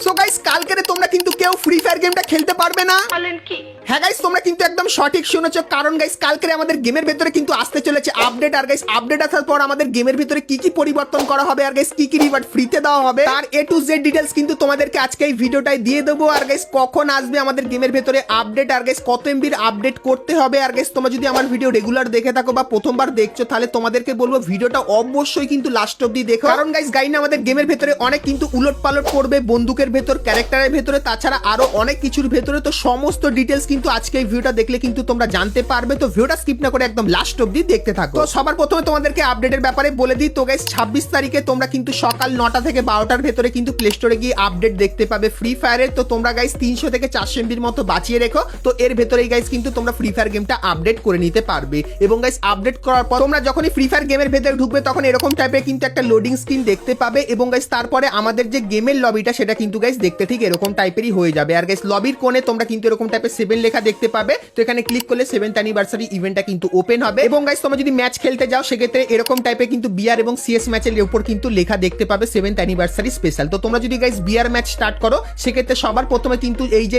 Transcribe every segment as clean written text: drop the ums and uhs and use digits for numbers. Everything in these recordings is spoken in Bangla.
সো গাইস কালকে তোমরা কিন্তু কেউ ফ্রি ফায়ার গেমটা খেলতে পারবে না। হ্যাঁ গাইস তোমরা কিন্তু একদম সঠিক শুনেছো, কারণ গাইস কালকে আমাদের গেমের ভেতরে কিন্তু আসতে চলেছে আপডেট। আর গাইস আপডেট আসার পর আমাদের গেমের ভিতরে কি কি পরিবর্তন করা হবে আর গাইস কি কি রিওয়ার্ড ফ্রিতে দেওয়া হবে তার A to Z ডিটেইলস কিন্তু তোমাদেরকে আজকে এই ভিডিওটাই দিয়ে দেবো। আর গাইস কখন আসবে আমাদের গেমের ভেতরে আপডেট, আর গাইস কত এমবির আপডেট করতে হবে। আর গাইস তোমরা যদি আমার ভিডিও রেগুলার দেখে থাকো বা প্রথমবার দেখছো তাহলে তোমাদেরকে বলবো ভিডিওটা অবশ্যই কিন্তু লাস্ট অবধি দেখো, কারণ গাইস গাইনা আমাদের গেমের ভেতরে অনেক কিন্তু উলট পালট করবে বন্দুকের ভেতর, ক্যারেক্টারের ভেতরে, তাছাড়া আরো অনেক কিছুর ভেতরে। তো সমস্ত ডিটেইলস কিন্তু আজকে এই ভিডিওটা দেখলে কিন্তু তোমরা জানতে পারবে। তো ভিডিওটা স্কিপ না করে একদম লাস্ট অবধি দেখতে থাকো। তো সবার প্রথমে তোমাদেরকে আপডেটের ব্যাপারে বলে দিই। তো গাইস 26 তারিখে তোমরা কিন্তু সকাল 9টা থেকে 12টার ভেতরে কিন্তু প্লে স্টোরে গিয়ে আপডেট দেখতে পাবে ফ্রি ফায়ারের। তো তোমরা গাইস 300 থেকে 400 এমবির মতো বাঁচিয়ে রেখো। তো এর ভেতরেই গাইস কিন্তু তোমরা ফ্রি ফায়ার গেমটা আপডেট করে নিতে পারবে। এবং গাইস আপডেট করার পর তোমরা যখনই ফ্রি ফায়ার গেমের ভেতরে ঢুকবে তখন এরকম টাইপের কিন্তু একটা লোডিং স্ক্রিন দেখতে পাবে। এবং গাইস তারপরে আমাদের যে গেমের লবিটা সেটা কিন্তু গাইস দেখতে ঠিক এরকম টাইপেরই হয়ে যাবে। আর গাইস লবির কোণে তোমরা কিন্তু এরকম টাইপের 7 লেখা দেখতে পাবে। তো এখানে ক্লিক করলে 7th অ্যানিভার্সারি ইভেন্টটা কিন্তু ওপেন হবে। এবং গাইস তোমরা যদি ম্যাচ খেলতে যাও সেক্ষেত্রে এরকম টাইপের কিন্তু বিআর এবং সিএস ম্যাচের উপর কিন্তু লেখা দেখতে পাবে 7th অ্যানিভার্সারি স্পেশাল। তো তোমরা যদি গাইস বিআর ম্যাচ স্টার্ট করো সেক্ষেত্রে সবার প্রথমে কিন্তু এই যে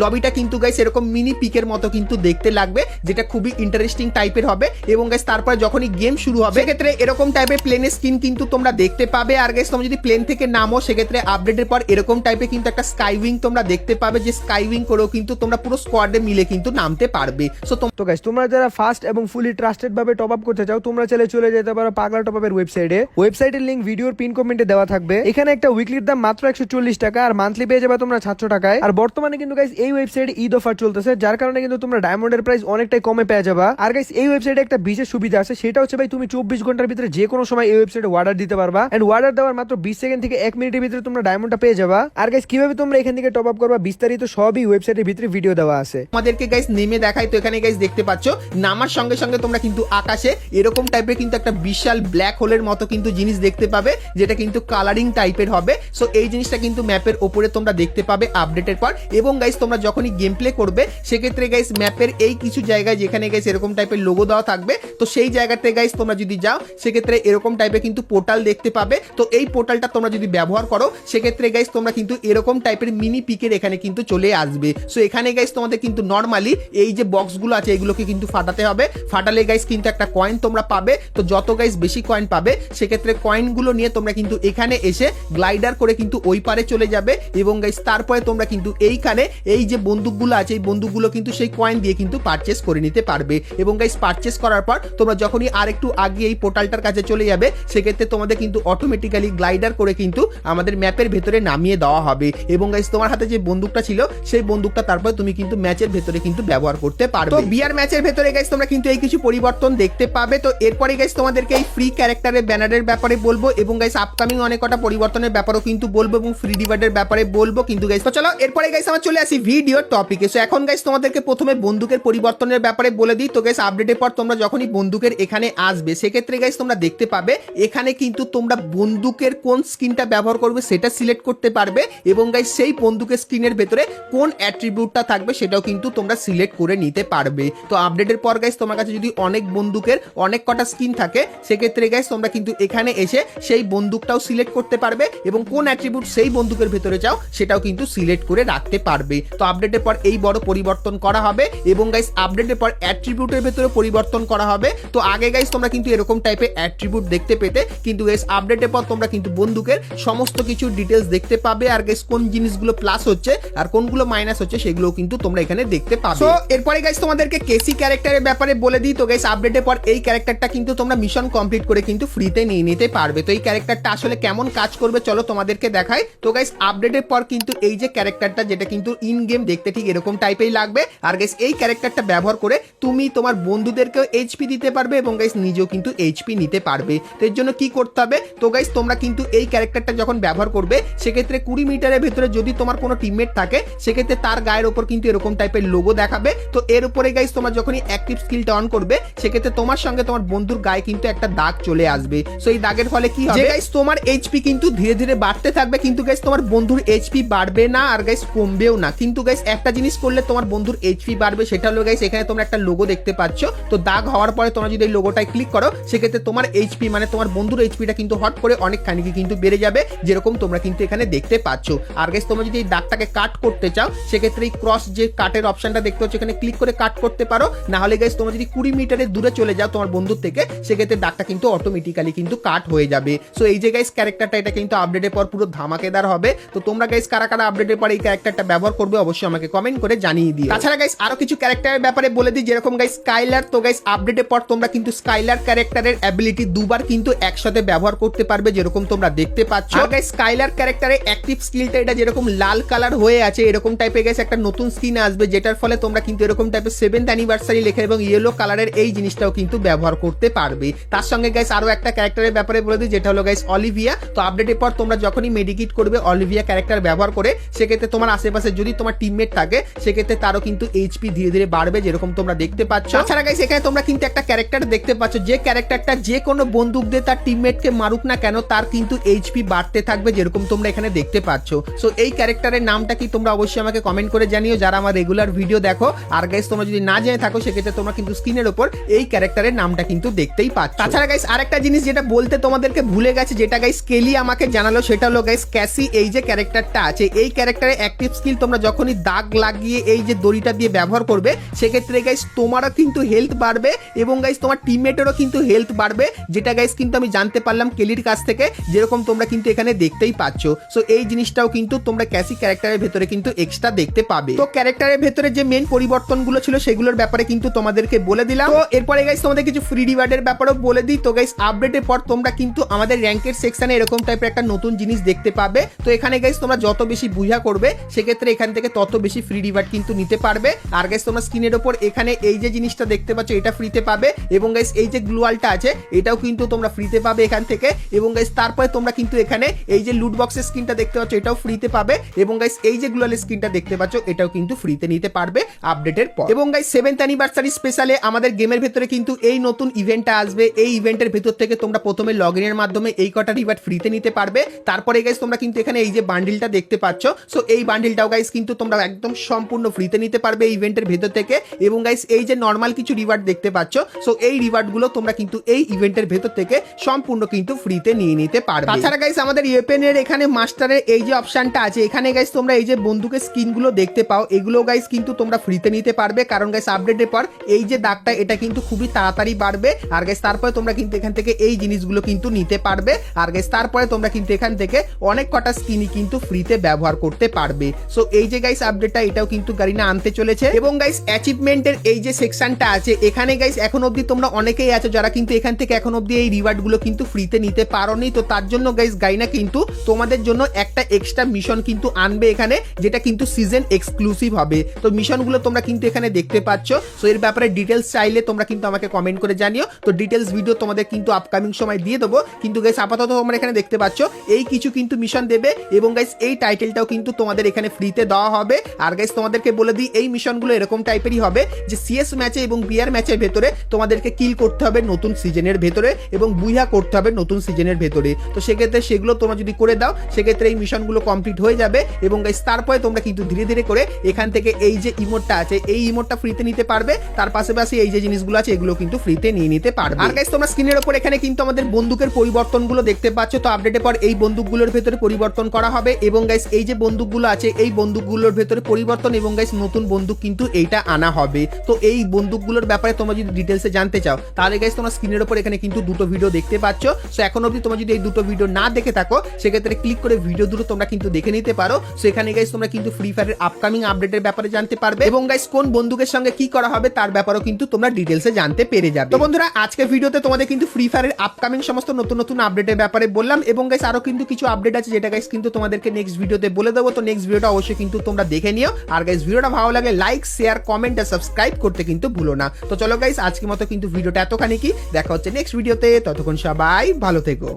লবিটা কিন্তু গাইস এরকম মিনি পিকের মতো কিন্তু দেখতে লাগবে, যেটা খুবই ইন্টারেস্টিং টাইপের হবে। এবং গাইস তারপরে যখনই গেম শুরু হবে সেক্ষেত্রে এরকম টাইপের প্লেনের স্ক্রিন কিন্তু তোমরা দেখতে পাবে। আর গাইস তোমরা যদি প্লেন থেকে নামো সেক্ষেত্রে আপডেটের পর এরকম টাইপের কিন্তু একটা স্কাই উইং তোমরা দেখতে পাবে, যে স্কাই উইং করেও কিন্তু তোমরা পুরো স্কোয়াডে মিলে কিন্তু নামতে পারবে। সো তো গাইস তোমরা যারা ফাস্ট এবং ফুলি ট্রাস্টেড ভাবে টপ আপ করতে চাও তোমরা চাইলে চলে যেতে পারো পাগলা টপ আপের ওয়েবসাইটের লিংক ভিডিওর পিন কমেন্টে দেওয়া থাকবে। এখানে একটা উইকলির দাম মাত্র 140 টাকা আর মান্থলি পেয়ে যাবে তোমরা 700 টাকায়। আর বর্তমানে কিন্তু গাইস এই ওয়েবসাইটে ঈদ অফার চলতেছে, যার কারণে কিন্তু তোমরা ডায়মন্ডের প্রাইস অনেকটাই কমে পেয়ে যাবা। আর গাইস এই ওয়েবসাইটে একটা বিশেষ সুবিধা আছে, সেটা হচ্ছে ভাই তুমি 24 ঘন্টার ভিতরে যে কোনো সময় এই ওয়েবসাইটে অর্ডার দিতে পারবা। এন্ড অর্ডার দেওয়ার মাত্র 20 সেকেন্ড থেকে 1 মিনিটের ভিতরে তোমরা ডায়মন্ডটা পেয়ে যাবা। আর গাইস কিভাবে তোমরা এখান থেকে টপ আপ করবা বিস্তারিত সবই ওয়েবসাইটের ভিতরে ভিডিও দেওয়া আছে। আমাদেরকে গাইস নেমে দেখাই। তো এখানে গাইস দেখতে পাচ্ছ নামার সঙ্গে সঙ্গে তোমরা কিন্তু আকাশে এরকম টাইপের কিন্তু একটা বিশাল ব্ল্যাক হোলের মতো কিন্তু জিনিস দেখতে পাবে, যেটা কিন্তু কালারিং টাইপের হবে। সো এই জিনিসটা কিন্তু ম্যাপের উপরে তোমরা দেখতে পাবে আপডেটের পর। এবং গাইস তোমরা যখনই গেম প্লে করবে সেক্ষেত্রে গাইস ম্যাপের এই কিছু জায়গায় যেখানে গাইস এরকম টাইপের লোগো দেওয়া থাকবে, তো সেই জায়গাতে গাইস তোমরা যদি যাও সেক্ষেত্রে এরকম টাইপের কিন্তু পোর্টাল দেখতে পাবে। তো এই পোর্টালটা তোমরা যদি ব্যবহার করো সেক্ষেত্রে গাইস তোমরা কিন্তু এরকম টাইপের মিনি পিকের এখানে কিন্তু চলে আসবে। সো এখানে গাইস তোমাদের কিন্তু নর্মালি এই যে বক্সগুলো আছে এগুলোকে কিন্তু ফাটাতে হবে। ফাটালে গাইস কিন্তু একটা কয়েন তোমরা পাবে। তো যত গাইস বেশি কয়েন পাবে সেক্ষেত্রে কয়েনগুলো নিয়ে তোমরা কিন্তু এখানে এসে গ্লাইডার করে কিন্তু ওই পারে চলে যাবে। এবং গাইস তারপরে তোমরা কিন্তু এইখানে এই যে বন্দুকগুলো আছে এই বন্দুকগুলো কিন্তু সেই কয়েন দিয়ে কিন্তু পারচেস করে নিতে পারবে। এবং গাইস পারচেস করার পর তোমরা যখনই আর একটু আগে এই পোর্টালটার কাছে চলে যাবে সেক্ষেত্রে তোমাদের কিন্তু অটোমেটিক্যালি গ্লাইডার করে কিন্তু আমাদের ম্যাপের ভেতরে নামিয়ে দেওয়া হবে। এবং গাইস তোমার হাতে যে বন্দুকটা ছিল সেই বন্দুকটা তারপরে তুমি কিন্তু ম্যাচের ভেতরে কিন্তু ব্যবহার করতে পারবে। তো বিআর ম্যাচের ভেতরে গাইস তোমরা কিন্তু এই কিছু পরিবর্তন দেখতে পাবে। তো এরপরে গাইস তোমাদেরকে এই ফ্রি ক্যারেক্টারের ব্যানারের ব্যাপারে বলবো এবং গাইস আপকামিং অনেক কটা পরিবর্তনের ব্যাপারেও কিন্তু বলবো এবং ফ্রি রিওয়ার্ডের ব্যাপারে বলবো কিন্তু গাইস। তো চলো এরপরে গাইস আমরা চলে আসি ভিডিও টপিকে। সো এখন গাইস তোমাদেরকে প্রথমে বন্দুকের পরিবর্তনের ব্যাপারে বলে দিই। তো গাইস আপডেটের পর তোমরা যখনই বন্দুকের এখানে আসবে সেক্ষেত্রে গাইস তোমরা দেখতে পাবে এখানে কিন্তু তোমরা বন্দুকের কোন স্কিনটা ব্যবহার করবে সেটা সিলেক্ট করতে পারবে। এবং গাইস সেই বন্দুকের স্ক্রিনের ভেতরে কোন অ্যাট্রিবিউটটা থাকবে সেটাও কিন্তু তোমরা সিলেক্ট করে নিতে পারবে। তো আপডেটের পর গাইস তোমার কাছে যদি অনেক বন্দুকের অনেক কটা স্কিন থাকে সেক্ষেত্রে গাইস তোমরা কিন্তু এখানে এসে সেই বন্দুকটাও সিলেক্ট করতে পারবে এবং কোন অ্যাট্রিবিউট সেই বন্দুকের ভেতরে চাও সেটাও কিন্তু সিলেক্ট করে রাখতে পারবে। তো আপডেটের পর এই বড় পরিবর্তন করা হবে। এবং গাইস আপডেটের পর অ্যাট্রিবিউটের ভেতরে পরিবর্তন করা হবে। তো আগে গাইস তোমরা কিন্তু এরকম টাইপের অ্যাট্রিবিউট দেখতে পেতে, কিন্তু গাইস আপডেটের পর তোমরা কিন্তু বন্দুকের সমস্ত কিছু ডিটেলস দেখতে পাবে। আর গাইস কোন জিনিসগুলো প্লাস হচ্ছে আর কোনগুলো মাইনাস হচ্ছে সেগুলো কিন্তু তোমরা এখানে দেখতে পাবে। তো এরপরে গাইস তোমাদেরকে কেসি ক্যারেক্টারের ব্যাপারে বলে দিই। তো গাইস আপডেটের পর এই ক্যারেক্টারটা কিন্তু তোমরা মিশন কমপ্লিট করে কিন্তু ফ্রিতে নিয়ে নিতে পারবে। তো এই ক্যারেক্টারটা আসলে কেমন কাজ করবে চলো তোমাদেরকে দেখাই। তো গাইস আপডেটের পর কিন্তু এই যে ক্যারেক্টারটা যেটা কিন্তু ইন গেম দেখতে ঠিক এরকম টাইপেই লাগবে। আর গাইস এই ক্যারেক্টারটা ব্যবহার করে তুমি তোমার বন্ধুদেরকেও এইচপি দিতে পারবে এবং গাইস নিজেও কিন্তু এইচপি নিতে পারবে। তো এর জন্য কি করতে হবে, তো গাইস তোমরা কিন্তু এই ক্যারেক্টারটা যখন ব্যবহার করবে সেক্ষেত্রে 20 মিটারের ভেতরে যদি তোমার কোনো টিমমেট থাকে সেক্ষেত্রে তার গায়ের উপর কিন্তু এরকম টাইপের লোগো দেখাবে। তো এর উপরে গাইস তোমরা যখনই অ্যাক্টিভ স্কিলটা অন করবে সেক্ষেত্রে তোমার সঙ্গে তোমার বন্ধুর গায়ে কিন্তু একটা দাগ চলে আসবে। সো এই দাগের ফলে কি হবে গাইস তোমার এইচপি কিন্তু ধীরে ধীরে বাড়তে থাকবে, কিন্তু গাইস তোমার বন্ধুর এইচপি বাড়বে না আর গাইস কমবেও না। কিন্তু গাইস একটা জিনিস করলে তোমার বন্ধুর এইচপি বাড়বে, সেটা হলো গাইস এখানে তোমরা একটা লোগো দেখতে পাচ্ছ। তো দাগ হওয়ার পরে তোমরা যদি এই লোগোটায় ক্লিক করো সেক্ষেত্রে তোমার এইচপি মানে তোমার বন্ধুর এইচপিটা কিন্তু হট করে অনেকখানি কিন্তু বেড়ে যাবে, যেরকম তোমরা কিন্তু এখানে দেখতে পাচ্ছ। আর গাইস তোমরা যদি এই দাগটাকে কাট করতে চাও সেক্ষেত্রে এই ক্রস যে কাটের অপশনটা দেখতে পাচ্ছ এখানে ক্লিক করে কাট করতে পারো। না হলে গাইস তোমরা যদি 20 মিটারের দূরে চলে যাও তোমার বন্ধুর থেকে সেক্ষেত্রে দাগটা কিন্তু অটোমেটিক্যালি কিন্তু কাট হয়ে যাবে। সো এই যে গাইস ক্যারেক্টারটা এটা কিন্তু আপডেটের পর পুরো ধামাকেদার হবে। তো তোমরা গাইস কারা কারা আপডেটের পর এই ক্যারেক্টারটা ব্যবহার করবে অবশ্যই আমাকে কমেন্ট করে জানিয়ে দিও। তাছাড়া গাইস আরো কিছু ক্যারেক্টারের ব্যাপারে বলে দিই, যেরকম গাইস স্কাইলার। তো গাইস আপডেটের পর তোমরা কিন্তু স্কাইলার ক্যারেক্টারের অ্যাবিলিটি দুবার কিন্তু একসাথে ব্যবহার করতে পারবে, যেরকম তোমরা দেখতে পাচ্ছ। আর গাইস স্কাইলার ক্যারেক্টারের অ্যাক্টিভ স্কিলটা এটা যেরকম লাল কালার হয়ে আছে এরকম টাইপের গাইস একটা নতুন স্কিন আসবে, যেটার ফলে তোমরা কিন্তু এরকম টাইপের 7th অ্যানিভার্সারি লেখা এবং ইয়েলো কালারের এই জিনিসটাও কিন্তু ব্যবহার করতে পারবে। তার সঙ্গে গাইস আরো একটা ক্যারেক্টারের ব্যাপারে বলে দিই, যেটা হলো গাইস অলিভিয়া। তো আপডেটের পর তোমরা যখনই মেডিকিট করবে অলিভিয়া ক্যারেক্টার ব্যবহার করে সেক্ষেত্রে তোমার আশেপাশে যদি তোমার টিমমেট থাকে সেক্ষেত্রে তারও কিন্তু এইচপি ধীরে ধীরে বাড়বে, যেরকম তোমরা দেখতে পাচ্ছ। তাছাড়া গাইস এখানে তোমরা কিন্তু একটা ক্যারেক্টার দেখতে পাচ্ছ, যে ক্যারেক্টারটা যে কোনো বন্দুক দিয়ে তার টিমমেটকে মারুক না কেন তার কিন্তু এইচপি বাড়তে থাকবে, যেরকম তোমরা এখানে দেখতে পাচ্ছ। সো এই ক্যারেক্টারের নামটা কি তোমরা অবশ্যই আমাকে কমেন্ট করে জানিও যারা আমার রেগুলার ভিডিও দেখো। আর গাইস তোমরা যদি না জেনে থাকো সেক্ষেত্রে তোমরা কিন্তু স্ক্রিনের উপর এই ক্যারেক্টারের নামটা কিন্তু দেখতেই পাচ্ছ। তাছাড়া গাইস আরেকটা জিনিস যেটা বলতে তোমাদেরকে ভুলে গেছে, যেটা গাইস কেলি আমাকে জানালো, সেটা হলো গাইস ক্যাসি এই যে ক্যারেক্টারটা আছে এই ক্যারেক্টারের অ্যাক্টিভ স্কিল তোমরা যখনই দাগ লাগিয়ে এই যে দড়িটা দিয়ে ব্যবহার করবে সেক্ষেত্রে গাইস তোমারও কিন্তু হেলথ বাড়বে এবং গাইস তোমার টিমমেটেরও কিন্তু হেলথ বাড়বে, যেটা গাইস কিন্তু আমি জানতে পারলাম কেলির কাছ থেকে, যেরকম তোমরা কিন্তু এখানে দেখতেই পাচ্ছ। সো এই জিনিসটাও কিন্তু তোমরা ক্যাসি ক্যারেক্টারের ভেতরে কিন্তু এক্সট্রা দেখতে পাবে। তো ক্যারেক্টারের ভেতরে যে মেইন পরিবর্তনগুলো ছিল সেগুলোর ব্যাপারে কিন্তু তোমাদেরকে বলে দিলাম। তো এরপরে গাইস তোমাদের কিছু ফ্রি রিওয়ার্ডের ব্যাপারেও বলে দিই। তো গাইস আপডেটের পর তোমরা কিন্তু আমাদের র্যাঙ্কের সেকশনে এরকম টাইপের একটা নতুন জিনিস দেখতে পাবে। তো এখানে গাইস তোমরা যত বেশি বুঝা করবে সেক্ষেত্রে এখান থেকে তত বেশি ফ্রি রিওয়ার্ড কিন্তু নিতে পারবে। আর গাইস তোমরা স্ক্রিনের উপর এখানে এই যে জিনিসটা দেখতে পাচ্ছ এটা ফ্রিতে পাবে এবং গাইস এই যে গ্লুয়ালটা আছে এটাও কিন্তু তোমরা ফ্রিতে পাবে এখান থেকে। এবং গাইস তারপরে তোমরা কিন্তু এখানে এই যে লুট বক্সের স্কিনটা দেখতে পাচ্ছ এটাও ফ্রিতে পাবে এবং গাইস এই যে গ্লুয়ালের স্কিনটা দেখতে পাচ্ছ এটাও কিন্তু ফ্রিতে নিতে পারবে আপডেটের পর। এবং গাইস 7th অ্যানিভার্সারি স্পেশালে আমাদের গেমের ভেতরে কিন্তু এই নতুন ইভেন্টটা আসবে। এই ইভেন্টের ভেতর থেকে তোমরা প্রথমে লগইনের মাধ্যমে এই কটা রিওয়ার্ড ফ্রিতে নিতে পারবে। তারপরে গাইস তোমরা কিন্তু এখানে এই যে বান্ডিলটা দেখতে পাচ্ছ, সো এই বান্ডিলটাও গাইস কিন্তু তোমরা একদম সম্পূর্ণ ফ্রিতে নিতে পারবে এই ইভেন্টের ভেতর থেকে। এবং গাইস এই যে নরমাল কিছু রিওয়ার্ড দেখতে পাচ্ছ, সো এই রিওয়ার্ডগুলো তোমরা কিন্তু এই ইভেন্টের ভেতর থেকে সম্পূর্ণ কিন্তু ফ্রিতে নিয়ে নিতে পারবে। তাছাড়া গাইস আমাদের ওয়েপেনের এখানে মাস্টারের এই যে অপশনটা আছে এখানে গাইস তোমরা এই যে বন্দুকের স্কিনগুলো দেখতে পাও এগুলো গাইস কিন্তু তোমরা ফ্রিতে নিতে পারবে, কারণ গাইস আপডেটের পর এই যে দাগটা এটা কিন্তু খুবই তাড়াতাড়ি বাড়বে। আর গাইস তারপরে তোমরা কিন্তু এখান থেকে এই জিনিসগুলো কিন্তু নিতে পারবে। আর গাইস তারপরে তোমরা কিন্তু এখান থেকে অনেক কটা স্কিনই কিন্তু ফ্রিতে ব্যবহার করতে পারবে। সো এই যে গাইস আপডেটটা এটাও কিন্তু গারিনা আনতে চলেছে। এবং গাইস অ্যাচিভমেন্টের এই যে সেকশনটা আছে এখানে গাইস এখন অবধি তোমরা অনেকেই আছো যারা কিন্তু এখান থেকে এখন অবধি এই রিওয়ার্ডগুলো কিন্তু ফ্রিতে নিতে পারোনি। তো তার জন্য গাইস গারিনা কিন্তু তোমাদের জন্য একটা এক্সট্রা মিশন কিন্তু আনবে এখানে, যেটা কিন্তু সিজন এক্সক্লুসিভ হবে। তো মিশনগুলো তোমরা কিন্তু এখানে দেখতে পাচ্ছ। সো এর ব্যাপারে ডিটেলস চাইলে তোমরা কিন্তু আমাকে কমেন্ট করে জানিও। তো ডিটেলস ভিডিও তোমাদের কিন্তু আপকামিং সময় দিয়ে দেবো। কিন্তু গাইস আপাতত তোমরা এখানে দেখতে পাচ্ছ এই কিছু কিন্তু মিশন দেবে এবং গাইস এই টাইটেলটাও কিন্তু তোমাদের এখানে ফ্রিতে দেওয়া হবে। আর গাইস তোমাদেরকে বলে দিই এই মিশনগুলো এরকম টাইপেরই হবে যে সিএস ম্যাচে এবং বিআর ম্যাচের ভেতরে তোমাদেরকে কিল করতে হবে নতুন সিজনের ভেতরে এবং বুইহা করতে হবে নতুন সিজনের ভেতরে। তো সেক্ষেত্রে সেগুলো তোমরা যদি করে দাও সেক্ষেত্রে এই মিশনগুলো কমপ্লিট হয়ে যাবে। এবং গাইস তারপরে তোমরা কিন্তু ধীরে ধীরে করে এখান থেকে এই যে ইমোটটা আছে এই ইমোটটা ফ্রিতে নিতে পারবে। তার পাশাপাশি এই যে জিনিসগুলো আছে এগুলো কিন্তু ফ্রিতে নিয়ে নিতে পারবে। আর গাইস তোমরা স্ক্রিনের উপর এখানে কিন্তু আমাদের বন্দুকের পরিবর্তনগুলো দেখতে পাচ্ছ। তো আপডেটের পর এই বন্দুকগুলোর ভেতরে পরিবর্তন করা হবে এবং গাইস এই যে বন্দুকগুলো আছে এই বন্দুকগুলোর ভেতরে পরিবর্তন এবং গাইস নতুন বন্দুক কিন্তু এইটা আনা হবে। তো এই বন্দুকগুলোর ব্যাপারে তোমরা যদি ডিটেলসে জানতে চাও তাহলে গাইস তোমরা স্ক্রিনের উপর এখানে কিন্তু দুটো ভিডিও দেখতে পাচ্ছ। সো এখন অবধি তোমরা যদি এই দুটো ভিডিও না দেখে থাকো সেক্ষেত্রে ক্লিক করে ভিডিও দুটো তোমরা কিন্তু দেখে নিতে পারো। সো এখানে গাইস তোমরা কিন্তু ফ্রি ফায়ারের আপকামিং আপডেটের ব্যাপারে জানতে পারবে এবং গাইস কোন বন্দুকের সঙ্গে কি করা হবে তার ব্যাপারেও কিন্তু তোমরা ডিটেলসে জানতে পেরে যাবে। তো বন্ধুরা আজকের ভিডিওতে তোমাদের কিন্তু ফ্রি ফায়ারের আপকামিং সমস্ত নতুন নতুন আপডেটের ব্যাপারে বললাম এবং গাইস আরো কিন্তু কিছু আপডেট আছে যেটা গাইস কিন্তু তোমাদেরকে নেক্সট ভিডিওতে বলে দেবো। তো নেক্সট ভিডিওটা অবশ্যই কিন্তু তোমরা দেখে নিও। আর গাইস ভিডিওটা ভালো লাগে লাইক শেয়ার কমেন্ট আর সাবস্ক্রাইব করতে কিন্তু ভুলো না। তো চলো গাইস আজকের মতো কিন্তু ভিডিওটা এতখানি কি, দেখা হচ্ছে নেক্সট ভিডিওতে। ততক্ষণ সবাই ভালো থেকো।